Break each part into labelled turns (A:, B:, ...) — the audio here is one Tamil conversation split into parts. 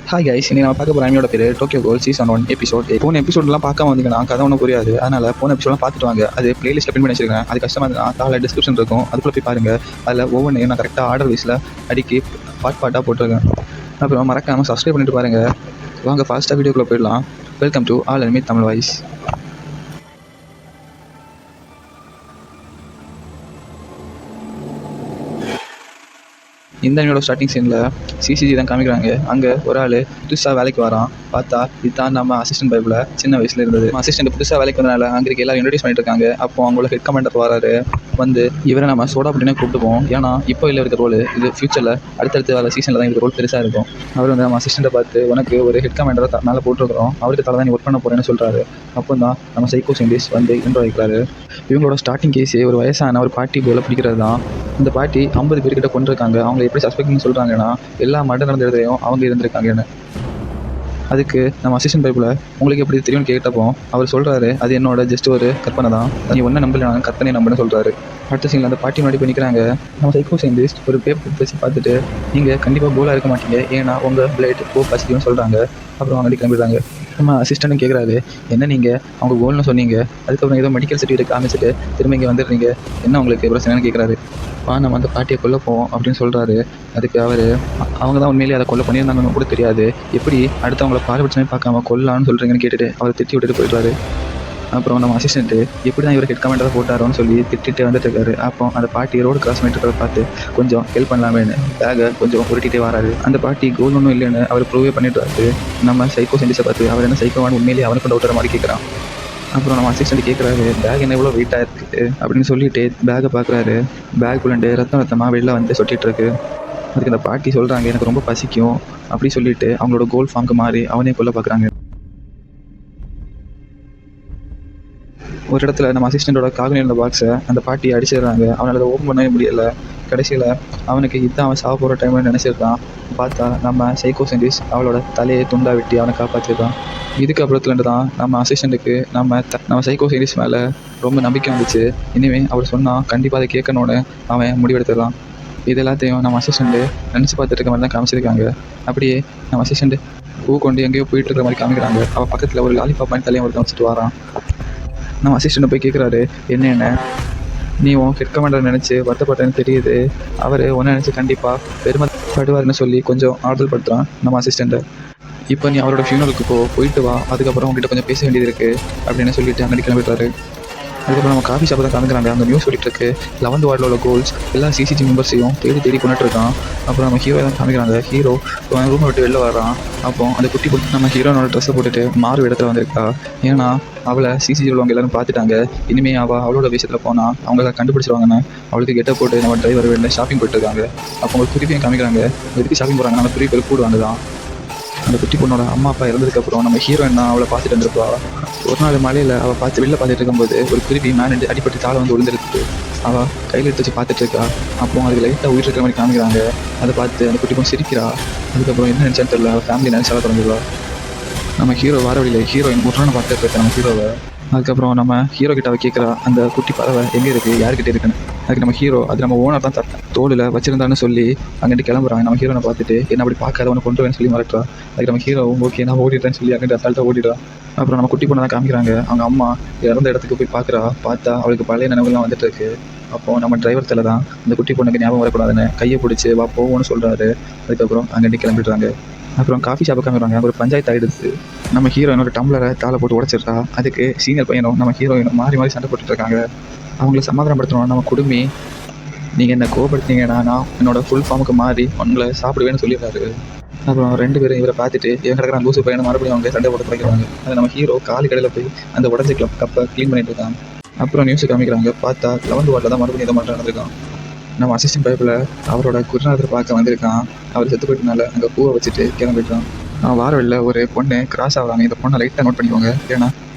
A: ஹாய் கைஸ், இன்னைக்கு நம்ம பார்க்க போகிற அனிமையோட பேர் டோக்கியோ கோல் சீசன் 1 எபிசோட். போன எபிசோட்லாம் பார்க்காம வந்தீங்கன்னா கதை ஒன்றும் புரியாது. அதனால் போன எபிசோட்லாம் பார்த்துட்டு வாங்க. அது பிளேலிஸ்ட்டில் பின் பண்ணி வச்சிருக்கேன். அது கஷ்டமாக இருந்தால் தாழ டிஸ்கிரிப்ஷன் இருக்கும், அதுக்குள்ளே போய் பாருங்கள். அதில் ஒவ்வொன்றையும் நான் கரெக்டாக ஆர்டர் வைஸில் அடிக்கி பாட்டாக போட்டிருக்கேன். அப்புறம் மறக்காமல் சப்ஸ்கிரைப் பண்ணிட்டு பாருங்கள். வாங்க ஃபாஸ்ட்டாக வீடியோக்குள்ளே போயிடலாம். Welcome to all anime Tamil voice. இந்த அனிமையோட ஸ்டார்டிங் சீனில் சிசிஜி தான் காமிக்கிறாங்க. அங்கே ஒரு ஆள் புதுசாக வேலைக்கு வரான். பார்த்தா இதுதான் நம்ம அசிஸ்டன்ட் பைப்பில் சின்ன வயசில் இருந்தது. அசிஸ்டன்ட் புதுசாக வேலைக்கு வந்தனால அங்கே இருக்க எல்லாரும் இன்ட்ரடியூஸ் பண்ணிட்டு இருக்காங்க. அப்போ அவங்களோட ஹெட் கமாண்டர் வராரு. வந்து இவரை நம்ம சோடா அப்படின்னே கூப்பிட்டுப்போம். ஏன்னா இப்போ இல்லை இருக்க ரோல் இது ஃபியூச்சரில் அடுத்தடுத்து வர சீசனில் தான் இருக்க ரோல் பெருசாக இருக்கும். அவர் வந்து நம்ம அசிஸ்டண்ட்டை பார்த்து உனக்கு ஒரு ஹெட் கமாண்டரை மேலே போட்டுருக்கிறோம், அவருக்கு தலை தான் நீ ஒர்க் பண்ண போகிறேன்னு சொல்கிறாரு. அப்போ தான் நம்ம சைக்கோ சயின்டிஸ்ட் வந்து இன்ட்ரோ வைக்கிறாரு. இவங்களோட ஸ்டார்டிங் கேஸே ஒரு வயசான ஒரு பாட்டி போல பிடிக்கிறது தான். இந்த பாட்டி 50 பேர்கிட்ட கொண்டிருக்காங்க. அவங்க எப்படி சஸ்பெக்ட்னு சொல்கிறாங்கன்னா எல்லா மர்டர் நடந்த இடத்துலையும் அவங்க இருந்திருக்காங்கன்னு. அதுக்கு நம்ம அசிஸ்டன்ட் பைப்பில் உங்களுக்கு எப்படி தெரியும்னு கேட்டப்போ அவர் சொல்கிறாரு, அது என்னோட ஜஸ்ட் ஒரு கற்பனை தான், நீ ஒன்றும் நம்பல, நான் கற்பனை நம்புன்னு சொல்கிறாரு. அடுத்த சீனில் அந்த பாட்டி முன்னாடி போய் நிற்கிறாங்க. நம்ம சைக்கோ சயின்டிஸ்ட் ஒரு பேப்பர் பேசி பார்த்துட்டு நீங்கள் கண்டிப்பாக கோலாக இருக்க மாட்டீங்க, ஏன்னா உங்கள் பிளட் பாசிட்டிவ்னு சொல்கிறாங்க. அப்புறம் அவங்க கிளம்பிடுறாங்க. நம்ம அசிஸ்டண்ட்டும் கேட்குறாரு, என்ன நீங்கள் அவங்க கோல்னு சொன்னீங்க, அதுக்கப்புறம் ஏதோ மெடிக்கல் சர்டிஃபிகேட் காமிச்சிட்டு திரும்ப இங்கே வந்துடுறீங்க, என்ன உங்களுக்கு பிரச்சனைன்னு கேட்குறாரு. நம்ம அந்த பாட்டியை கொல்ல போவோம் அப்படின்னு சொல்கிறாரு. அதுக்கு அவர் அவங்க தான் உண்மையிலேயே அதை கொல்ல பண்ணியிருந்தாங்கன்னு கூட தெரியாது, எப்படி அடுத்தவங்கள பாரபட்சமே பார்க்காம கொல்லான்னு சொல்கிறீங்கன்னு கேட்டுட்டு அவர் திட்டி விட்டுட்டு போயிடுறாரு. அப்புறம் நம்ம அசிஸ்டண்ட்டு எப்படி தான் இவர் ஹெட் கமெண்டாக போட்டாரோன்னு சொல்லி திட்டிகிட்டே வந்துட்டு இருக்காரு. அப்போ அந்த பாட்டி ரோடு கிராஸ் பண்ணிட்டு இருக்கிறத பார்த்து கொஞ்சம் ஹெல்ப் பண்ணலாமேன்னு பேகை கொஞ்சம் உருட்டிகிட்டே வராரு. அந்த பாட்டி கோல் ஒன்றும் இல்லைன்னு அவர் ப்ரூவே பண்ணிட்டு வராரு. நம்ம சைக்கோ சயின்டிஸ்ட்டை பார்த்து அவர் என்ன சைக்கோவான உண்மையிலேயே அவனுக்கு கொண்டு விட்டுற மாதிரி கேட்குறான். அப்புறம் நம்ம அசிஸ்டண்ட் கேட்குறாரு, பேக் என்ன எவ்வளோ வெயிட்டாக இருக்குது அப்படின்னு சொல்லிட்டு பேக்கை பார்க்குறாரு. பேக்குள்ளே ரத்தமாக வெளில வந்து சொட்டிகிட்டு இருக்கு. அதுக்கு அந்த பாட்டி சொல்கிறாங்க, எனக்கு ரொம்ப பசிக்கும் அப்படி சொல்லிட்டு அவங்களோட கோல் ஃபார்முக்கு மாறி அவனே கொல்ல பார்க்குறாங்க. ஒரு இடத்துல நம்ம அசிஸ்டண்ட்டோட காகனி இருந்த பாக்ஸை அந்த பாட்டி அடிச்சிடுறாங்க. அவனால் அதை ஓப்பன் பண்ணவே முடியலை. கடைசியில் அவனுக்கு இதுதான் அவன் சாக போகிற டைம்னு நினச்சிருக்கான். பார்த்தா நம்ம சைக்கோ சயின்டிஸ்ட் அவளோட தலையை துண்டா வெட்டி அவனை காப்பாற்றிருக்கான். இதுக்கு அப்புறத்துலேருந்து தான் நம்ம அசிஸ்டண்ட்டுக்கு நம்ம சைக்கோ சயின்டிஸ்ட் மேலே ரொம்ப நம்பிக்கை வந்துச்சு. இனிமேல் அவர் சொன்னால் கண்டிப்பாக அதை கேட்கணுன்னு அவன் முடிவெடுத்துடலாம். இது எல்லாத்தையும் நம்ம அசிஸ்டண்ட்டு நினச்சி பார்த்துட்டு இருக்க மாதிரி தான் காமிச்சிருக்காங்க. அப்படியே நம்ம அசிஸ்டண்ட்டு பூ கொண்டு எங்கேயோ போயிட்டு இருக்கிற மாதிரி காமிக்கிறாங்க. அவள் பக்கத்தில் ஒரு லாலிபாப் மாதிரி தலையை ஒருத்தன் வச்சுட்டு வரான். நம்ம அசிஸ்டண்ட்டை போய் கேட்குறாரு, என்ன நீ உன் ஹெட் கமாண்டர் நினச்சி வருத்தப்பட்டேன்னு தெரியுது, அவர் ஒன்று நினச்சி கண்டிப்பாக பெருமைப்படுவார்னு சொல்லி கொஞ்சம் ஆறுதல் படுத்துகிறான் நம்ம அசிஸ்டண்ட்டை. இப்போ நீ அவரோட ஃபியூனலுக்கு போயிட்டு வா, அதுக்கப்புறம் உங்ககிட்ட கொஞ்சம் பேச வேண்டியது இருக்குது அப்படின்னு சொல்லிட்டு அங்கே கிளம்பிடுறாரு. அதுக்கப்புறம் நம்ம காஃபி ஷாப்பை தான் காமிக்கிறாங்க. அங்கே நியூஸ் சொல்லிட்டு இருக்கு 11th வார்டில் உள்ள கோல்ஸ் எல்லா சிசிடி மெம்பர்ஸையும் தேடி கொண்டுட்டு இருக்கான். அப்புறம் நம்ம ஹீரோ தான் காமிக்கிறாங்க. ஹீரோ ரூமை விட்டு வெளில வரான். அப்போ அந்த குட்டி நம்ம ஹீரோனோட ட்ரெஸ்ஸை போட்டுட்டு மாறு இடத்துல வந்திருக்கா. ஏன்னா அவளை சிசிடி உள்ளவங்க எல்லாரும் பார்த்துட்டாங்க. இனிமேல் அவளோட விஷயத்தில் போனால் அவங்கள கண்டுபிடிச்சிருவாங்கன்னு அவளுக்கு கெட்ட போட்டு நம்ம டிரைவர் வெளில ஷாப்பிங் போயிட்டு இருக்காங்க. அப்போ உங்களுக்கு குருவியும் காமிக்கிறாங்க. எதுக்கு ஷாப்பிங் போகிறாங்க, நம்ம குருவி பேர் கூடுவாங்க தான். அந்த குட்டி பொண்ணோட அம்மா அப்பா இறந்ததுக்கப்புறம் நம்ம ஹீரோயின் தான் அவளை பார்த்துட்டு இருந்திருப்பா. ஒரு நாள் மலையில் அவள் வெளில பார்த்துட்டு இருக்கும்போது ஒரு குருவி மேலே அடிப்பட்டு தாழ வந்து விழுந்துருக்கு. அவள் கையில் எடுத்து வச்சு பார்த்துட்டு இருக்கா. அப்போ அதுக்கு லைட்டாக உயிர் இருக்கிற மாதிரி காமிக்கிறாங்க. அதை பார்த்து அந்த குட்டி பொண்ணு சிரிக்கிறா. அதுக்கப்புறம் என்ன நினச்சான்னு தெரியல, அவள் ஃபேமிலி நினச்சால தொடங்கிடுவா. நம்ம ஹீரோ வர வழியில் ஹீரோயின் ஒரு நாள் பார்த்துட்டு இருக்க நம்ம ஹீரோவை. அதுக்கப்புறம் நம்ம ஹீரோ கிட்ட அவள் கேட்குறா, அந்த குட்டி பறவை எங்கே இருக்குது, யார்கிட்ட இருக்குன்னு. அதுக்கு நம்ம ஹீரோ அது நம்ம ஓனர் தான் தோளில் வச்சிருந்தான்னு சொல்லி அங்கிட்டு கிளம்புறாங்க. நம்ம ஹீரோனை பார்த்துட்டு என்ன அப்படி பார்க்காத அவனை கொண்டு வரேன்னு சொல்லி மறக்கிறா. அதுக்கு நம்ம ஹீரோ ஓகே நான் ஓடிட்டேன்னு சொல்லி அங்கிட்டு அசால்ட்டாக ஓடிடுறா. அப்புறம் நம்ம குட்டி பொண்ணை தான் காமிக்கிறாங்க. அவங்க அம்மா இறந்த இடத்துக்கு போய் பார்த்தா அவளுக்கு பழைய நினைவுலாம் வந்துட்டு இருக்கு. அப்போது நம்ம டிரைவர் தலை தான் அந்த குட்டி பொண்ணுக்கு ஞாபகம் வரக்கூடாதுன்னு கையை பிடிச்சி வா போவோன்னு சொல்கிறாரு. அதுக்கப்புறம் அங்கிட்டு கிளம்பிடுறாங்க. அப்புறம் காஃபி ஷாப்பை காமிக்கிறாங்க. அங்கே ஒரு பஞ்சாயத்து ஆகிடுது. நம்ம ஹீரோயினோட டம்ளரை தாளை போட்டு உடச்சிடுறா. அதுக்கு சீனியர் பையனும் நம்ம ஹீரோயினும் மாறி சண்டை போட்டுட்ருக்காங்க. அவங்கள சமாதானப்படுத்தணும். நம்ம குடுமி நீங்கள் என்ன கோபப்படுத்திங்கன்னா நான் என்னோட ஃபுல் ஃபார்முக்கு மாறி உங்களை சாப்பிடுவேன்னு சொல்லிடுறாரு. அப்புறம் 2 பேரும் இவரை பார்த்துட்டு இவன் கிடக்கிற லூசு பையனை மறுபடியும் அவங்க சண்டை போட்டு குறைக்கிறாங்க. அது நம்ம ஹீரோ காலி கடையில் போய் அந்த உடஞ்சி கப்பை க்ளீன் பண்ணிட்டு இருக்காங்க. அப்புறம் நியூஸ் காமிக்கிறாங்க. பார்த்தா 11th வார்டில் தான் மறுபடியும் இதை மட்டும் நடந்திருக்கான். நம்ம அசிஸ்டன்ட் பைப்பில் அவரோட குருநாதரை பார்க்க வந்திருக்கான். அவர் செத்து போயிட்டனால அங்கே பூவை வச்சுட்டு கிளம்பிட்டான். வார வெளில ஒரு பொண்ணு கிராஸ் ஆகுறாங்க. இந்த பொண்ணை லைட்டாக நோட் பண்ணிக்கோங்க, ஏன்னா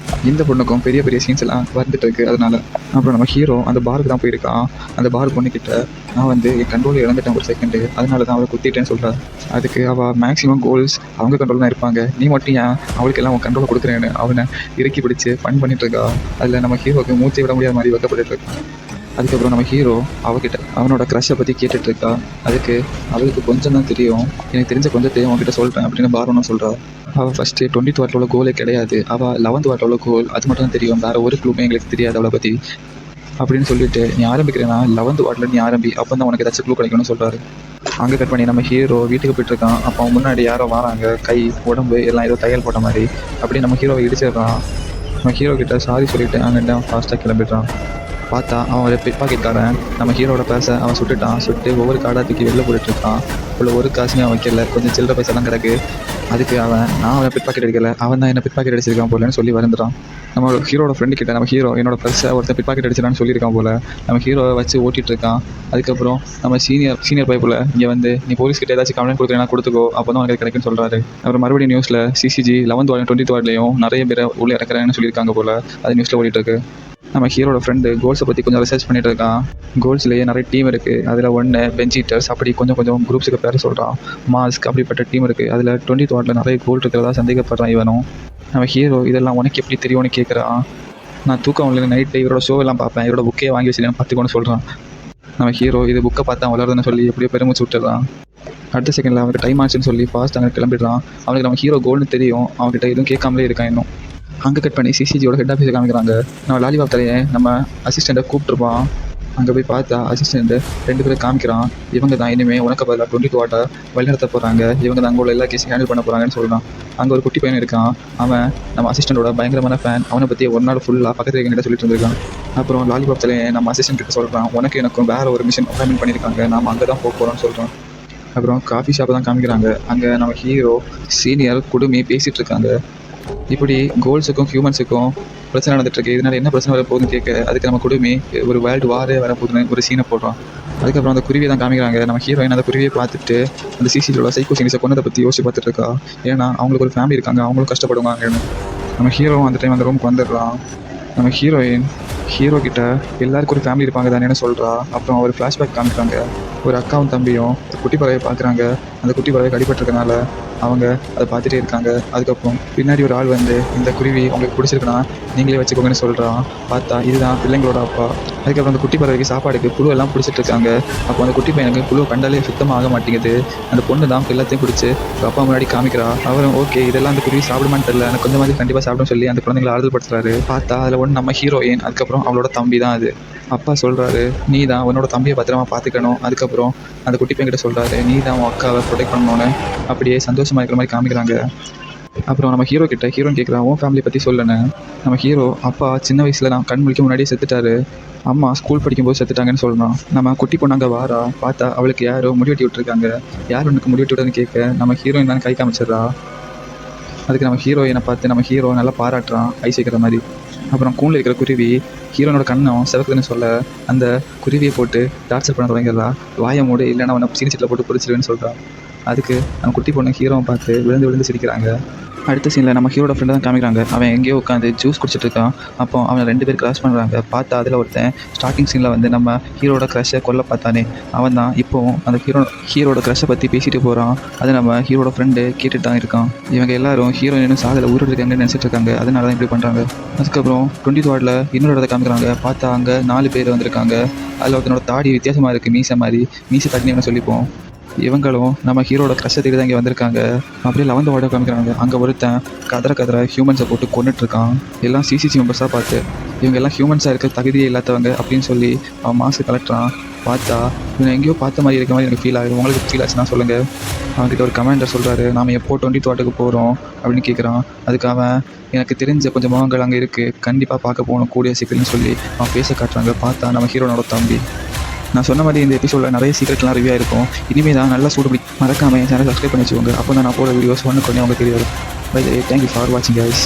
A: இந்த பொண்ணுக்கும் பெரிய சீன்ஸ் எல்லாம் வந்துட்டு இருக்கு அதனால. அப்புறம் நம்ம ஹீரோ அந்த பாருக்கு தான் போயிருக்கான். அந்த பார் பொண்ணுக்கிட்ட நான் வந்து என் கண்ட்ரோல் இழந்துட்டேன் ஒரு செகண்டு, அதனால தான் அவளை குத்திட்டேன்னு சொல்கிறா. அதுக்கு அவள் மேக்ஸிமம் கோல்ஸ் அவங்க கண்ட்ரோல் தான் இருப்பாங்க, நீ மட்டும் ஏன் அவளுக்கு எல்லாம் அவன் கண்ட்ரோலை கொடுக்குறேன்னு அவனை இறக்கி பிடிச்சி ஃபன் பண்ணிட்டு இருக்கா. அதில் நம்ம ஹீரோக்கு மூச்சை விட முடியாத மாதிரி வைக்கப்பட்டு இருக்கான். அதுக்கப்புறம் நம்ம ஹீரோ அவகிட்ட அவனோட க்ரஷை பற்றி கேட்டுட்ருக்கா. அதுக்கு அவளுக்கு கொஞ்சம் தான் தெரியும், எனக்கு தெரிஞ்ச கொஞ்சத்தையும் அவன்கிட்ட சொல்கிறேன் அப்படின்னு பாரணும் சொல்கிறா. அவள் ஃபஸ்ட்டு 20th வாட்டில் உள்ள கோலே கிடையாது, அவள் 11th வாட்டில் உள்ள கோல், அது மட்டும் தான் தெரியும், வேறு ஒரு க்ளூமே எங்களுக்கு தெரியாது அவளை பற்றி அப்படின்னு சொல்லிட்டு, நீ ஆரம்பிக்கிறேன்னா 11th வாட்டில் நீ ஆரம்பி, அப்போ தான் உனக்கு ஏதாச்சும் க்ளூ கிடைக்கும்னு சொல்கிறாரு. அங்கே கட் பண்ணி நம்ம ஹீரோ வீட்டுக்கு போயிட்டுருக்கான். அப்போ அவன் முன்னாடி யாரோ வராங்க, கை உடம்பு எல்லாம் ஏதோ தையல் போட்ட மாதிரி. அப்படி நம்ம ஹீரோவை இடிச்சிடுறான். நம்ம ஹீரோ கிட்ட சாரி சொல்லிவிட்டு அங்கிட்ட ஃபாஸ்ட்டாக கிளம்பிடுறான். பார்த்தா அவன் ஒரு பிட் பாக்கெட்காரன் நம்ம ஹீரோட பேச அவன் சுட்டுட்டான். சுட்டு ஒவ்வொரு கார்டாக தூக்கி வெளில போட்டுட்ருக்கான். இவ்வளோ ஒரு காசுமே அவன் வைக்கல, கொஞ்சம் சில்லற பைசா தான் கிடக்கு. அதுக்கு நான் அவனை பிட் பாக்கெட் அடிக்கல, அவன் தான் என்ன பிட் பாக்கெட் அடிச்சிருக்கான் போலன்னு சொல்லி வந்துட்டான். நம்ம ஹீரோட ஃப்ரெண்டு கிட்ட நம்ம ஹீரோ என்னோட பர்ஸை ஒருத்தன் பிட் பாக்கெட் அடிச்சிடான்னு சொல்லியிருக்கான் போல. நம்ம ஹீரோவை வச்சு ஓட்டிகிட்டு இருக்கான். அதுக்கப்புறம் நம்ம சீனியர் பைப்பில் இங்கே வந்து நீ போலீஸ்கிட்ட ஏதாச்சும் கம்ப்ளைண்ட் கொடுக்குறேன்னா கொடுத்துக்கோ, அப்போ தான் உனக்கு கிடைக்குன்னு சொல்கிறாரு. அப்புறம் மறுபடியும் நியூஸில் சிசிஜி 11th வார்டு 20th வார்டுலையும் நிறைய பேரை உள்ளே இறக்குறாங்கன்னு சொல்லியிருக்காங்க போல். அது நியூஸில் ஓடிட்டு இருக்கு. நம்ம ஹீரோட ஃப்ரெண்டு கோல்ஸை பற்றி கொஞ்சம் ரிசர்ச் பண்ணிட்டு இருக்கான். கோல்ஸ்லேயே நிறைய டீம் இருக்குது. அதில் ஒன்று பெஞ்சீட்டர்ஸ், அப்படி கொஞ்சம் குரூப்ஸுக்கு பேர் சொல்கிறான். மாஸ்க் அப்படிப்பட்ட டீம் இருக்குது. அதில் 20th வார்டில் நிறைய கோல் இருக்கிறதா சந்தேகப்படுறான் இவனும். நம்ம ஹீரோ இதெல்லாம் உனக்கு எப்படி தெரியும்னு கேட்குறான். நான் தூக்கம் இல்லை, நைட்டு இவரோட ஷோவெல்லாம் பார்ப்பேன், இவரோட புக்கே வாங்கி வச்சுருக்கேன் பார்த்துக்கோன்னு சொல்கிறான். நம்ம ஹீரோ இது புக்கை பார்த்தா வளருதுன்னு சொல்லி எப்படியோ பெருமிச்சு விட்டுறான். அடுத்த செகண்டில் அவனுக்கு டைம் ஆச்சுன்னு சொல்லி ஃபாஸ்ட் அங்கே கிளம்பிடுறான். அவனுக்கு நம்ம ஹீரோ கோல்னு தெரியும், அவன்கிட்ட எதுவும் கேட்காமலே இருக்கான் இன்னும். அங்கே கட் பண்ணி சிசிஜியோட ஹெட் ஆஃபீஸை காமிக்கிறாங்க. நம்ம லாலிபாப் தலையை நம்ம அசிஸ்டண்ட்டை கூப்பிட்டுருப்பான். அங்கே போய் பார்த்தா அசிஸ்டண்ட்டு 2 பேரை காமிக்கிறான். இவங்க தான் இனிமேல் உனக்கு பதிலாக 20th வார்டை வழிநடத்த போகிறாங்க, இவங்க தான் அங்கே உள்ள எல்லா கேஸையும் ஹேண்டில் பண்ண போகிறாங்கன்னு சொல்கிறான். அங்கே ஒரு குட்டி பையன் இருக்கான். அவன் நம்ம அசிஸ்டண்ட்டோட பயங்கரமான ஃபேன். அவனை பற்றி ஒரு நாள் ஃபுல்லாக பக்கத்தில் எங்கிட்ட சொல்லிட்டு இருந்திருக்கான். அப்புறம் லாலிபாப் தலையை நம்ம அசிஸ்டன்ட் கிட்ட சொல்கிறான், உனக்கு எனக்கும் வேறு ஒரு மிஷன் அப்பாயின்மெண்ட் பண்ணியிருக்காங்க, நாம் அங்கே தான் போக போகிறோம்னு சொல்கிறான். அப்புறம் காஃபி ஷாப்பை தான் காமிக்கிறாங்க. அங்கே நம்ம ஹீரோ சீனியர் குடுமி பேசிகிட்டு இருக்காங்க. இப்படி கோல்ஸுக்கும் ஹியூமன்ஸுக்கும் பிரச்சனை நடந்துட்டுருக்கு. இதனால் என்ன பிரச்சனை வர போகுதுன்னு கேட்க அதுக்கு நம்ம குடுமி ஒரு வேர்ல்டு வாரே வர போகுதுன்னு ஒரு சீனை போடுறோம். அதுக்கப்புறம் அந்த குருவியை தான் காமிக்கிறாங்க. நம்ம ஹீரோயின் அந்த குருவியை பார்த்துட்டு அந்த சிசிடியோட சைக்கோ சீனிஸை கொண்டதை பற்றி யோசிச்சு பார்த்துட்டு இருக்கா. ஏன்னா அவங்களுக்கு ஒரு ஃபேமிலி இருக்காங்க, அவங்களும் கஷ்டப்படுவாங்கன்னு. நம்ம ஹீரோவும் அந்த டைம் அந்த ரூமுக்கு வந்துடுறான். நம்ம ஹீரோயின் ஹீரோ கிட்ட எல்லாருக்கும் ஒரு ஃபேமிலி இருப்பாங்க தானேன்னு சொல்கிறா. அப்புறம் ஒரு ஃப்ளாஷ்பேக் காமிக்கிறாங்க. ஒரு அக்காவும் தம்பியும் குட்டி பறவையை பார்க்குறாங்க. அந்த குட்டி பறவை கடிபட்டிருக்கனால அவங்க அதை பார்த்துட்டே இருக்காங்க. அதுக்கப்புறம் பின்னாடி ஒரு ஆள் வந்து இந்த குருவி உங்களுக்கு பிடிச்சிருக்குன்னா நீங்களே வச்சுக்கோங்கன்னு சொல்கிறான். பார்த்தா இதுதான் பிள்ளைங்களோட அப்பா. அதுக்கப்புறம் அந்த குட்டி பறவைக்கு சாப்பாடுக்கு புழு எல்லாம் பிடிச்சிட்டு இருக்காங்க. அப்போ அந்த குட்டி பையனுக்கு புழு கண்டாலே சுத்தமாக ஆக மாட்டேங்குது. அந்த பொண்ணு தான் எல்லாத்தையும் பிடிச்சி அப்பா முன்னாடி காமிக்கிறா. அவரும் ஓகே இதெல்லாம் அந்த குருவி சாப்பிடுமான்னு தெரியல, எனக்கு கொஞ்சம் மாதிரி கண்டிப்பாக சாப்பிடும் சொல்லி அந்த குழந்தைங்களை ஆறுதல் படுத்துறாரு. பார்த்தா அதில் ஒன்று நம்ம ஹீரோயின், அதுக்கப்புறம் அவளோட தம்பி தான் அது. அப்பா சொல்கிறாரு, நீ தான் உன்னோட தம்பியை பத்திரமா பார்த்துக்கணும். அதுக்கப்புறம் அந்த குட்டி பையன்கிட்ட சொல்கிறாரு, நீ தான் உன் அக்காவை ப்ரொடெக்ட் பண்ணணும்னு. அப்படியே சந்தோஷமாக இருக்கிற மாதிரி காமிக்கிறாங்க. அப்புறம் நம்ம ஹீரோ கிட்ட ஹீரோன்னு கேட்குறான், உன் ஃபேமிலியை பற்றி சொல்லுன்னு. நம்ம ஹீரோ அப்பா சின்ன வயசில் நான் கண் முழிக்க முன்னாடியே செத்துட்டாரு, அம்மா ஸ்கூல் படிக்கும்போது செத்துட்டாங்கன்னு சொல்கிறான். நம்ம குட்டி பொண்ணாங்க வாரா. பார்த்தா அவளுக்கு யாரோ முடிவெட்டி விட்டுருக்காங்க. யார் உனக்கு முடிவெட்டி விட்டதுன்னு கேட்க நம்ம ஹீரோயின் தான் கை காமிச்சிட்றா. அதுக்கு நம்ம ஹீரோயினை பார்த்து நம்ம ஹீரோ நல்லா பாராட்டுறான், ஐஸ் வைக்கிற மாதிரி. அப்புறம் கூண்டில் இருக்கிற குருவி ஹீரோனோட கண்ணும் சிவக்குதுன்னு சொல்ல அந்த குருவியை போட்டு டார்ச்சர் பண்ண தொடங்கிடுறா. வாயை மூடு இல்லைன்னா அவனை சீனிச்சட்டில் போட்டு பிடிச்சிருவேன்னு சொல்கிறான். அதுக்கு நம்ம குட்டி பொண்ணு ஹீரோவை பார்த்து விழுந்து சிரிக்கிறாங்க. அடுத்த சீனில் நம்ம ஹீரோட ஃப்ரெண்டை தான் காமிக்கிறாங்க. அவன் எங்கேயோ உட்காந்து ஜூஸ் குடிச்சிட்டு இருக்கான். அப்போ அவனை 2 பேர் கிராஸ் பண்ணுறாங்க. பார்த்தா அதில் ஒருத்தன் ஸ்டார்டிங் சீனில் வந்து நம்ம ஹீரோட க்ரஷை கொல்ல பார்த்தானே அவன் தான் இப்போவும் அந்த ஹீரோட க்ரஷை பற்றி பேசிட்டு போகிறான். அது நம்ம ஹீரோட ஃப்ரெண்டு கேட்டுட்டு தான் இருக்கான். இவங்க எல்லாரும் ஹீரோயினும் சாதில் ஊரில் இருக்காங்கன்னு நினச்சிட்டு இருக்காங்க. அதனால தான் இப்படி பண்ணுறாங்க. அதுக்கப்புறம் 20th வார்டில் இன்னொரு இடத்த காமிக்கிறாங்க. பார்த்தா அங்கே 4 பேர் வந்திருக்காங்க. அதில் ஒருத்தனோட தாடி வித்தியாசமாக இருக்குது, மீசை தட்டினு சொல்லிப்போம். இவங்களும் நம்ம ஹீரோட க்ரஷை தேடி தான் இங்கே வந்திருக்காங்க. அப்படியே 11th வார்டை காமிக்கிறாங்க. அங்கே ஒருத்தன் கதற ஹியூமன்ஸை போட்டு கொண்டுட்ருக்கான். எல்லாம் சிசிசி மெம்பர்ஸாக பார்த்து இவங்க எல்லாம் ஹியூமன்ஸாக இருக்க தகுதியே இல்லாதவங்க அப்படின்னு சொல்லி அவன் மாஸ்க் கலெக்டரான். பார்த்தா இவங்க எங்கேயோ பார்த்த மாதிரி இருக்க மாதிரி எனக்கு ஃபீல் ஆகுது, உங்களுக்கு ஃபீல் ஆச்சுன்னா சொல்லுங்கள். அவன்கிட்ட ஒரு கமாண்டர் சொல்கிறாரு, நாம் எப்போ 20th வார்டுக்கு போகிறோம் அப்படின்னு கேட்குறான். அதுக்கு அவன் எனக்கு தெரிஞ்ச கொஞ்சம் முகங்கள் அங்கே இருக்குது, கண்டிப்பாக பார்க்க போகணும் கூடிய சீக்கிரம்னு சொல்லி அவன் பேச காட்டுறாங்க. பார்த்தா நம்ம ஹீரோனோட தம்பி. நான் சொன்ன மாதிரி இந்த எபிசோடில் நிறைய சீக்ரெட்லாம் ரிவ்யூ இருக்கும். இனிமேல் தான் நல்லா சூடு மறக்காமல் சேனல் சப்ஸ்கிரைப் பண்ணி வச்சுக்கோங்க. அப்போ தான் நான் போகிற வீடியோஸ் ஒன்று கொஞ்சம் உங்களுக்கு தெரியும். By the way, thank you for வாட்சிங் கைஸ்.